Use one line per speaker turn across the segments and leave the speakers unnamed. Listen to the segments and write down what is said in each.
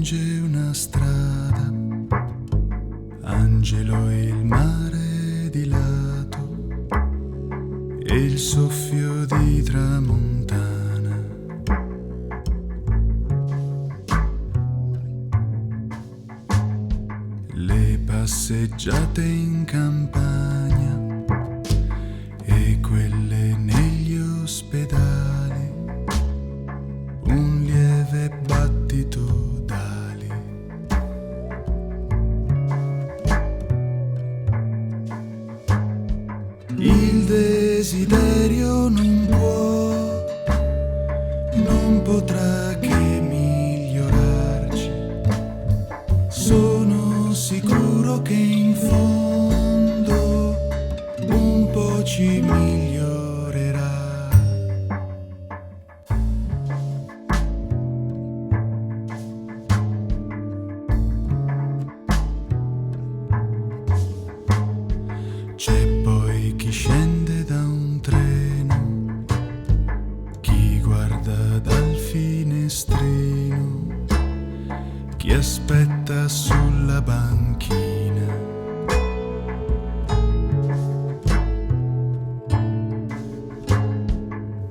stringe una strada, Angelo e il mare di lato e il soffio di tramontana. Le passeggiate in campagna e quelle negli ospedali, un lieve battito d'ali. Il desiderio non può, non potrà che migliorarci. Sono sicuro che in fondo un po' ci migliorerà. C'è poi chi scende da un treno, chi guarda dal finestrino, chi aspetta sulla banchina.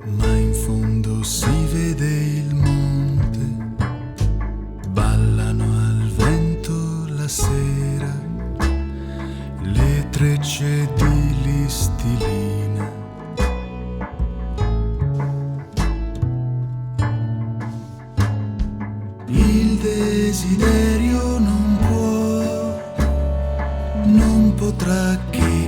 Ma in fondo si vede il monte, ballano al vento la sera le trecce di listilina. Il desiderio non può, non potrà che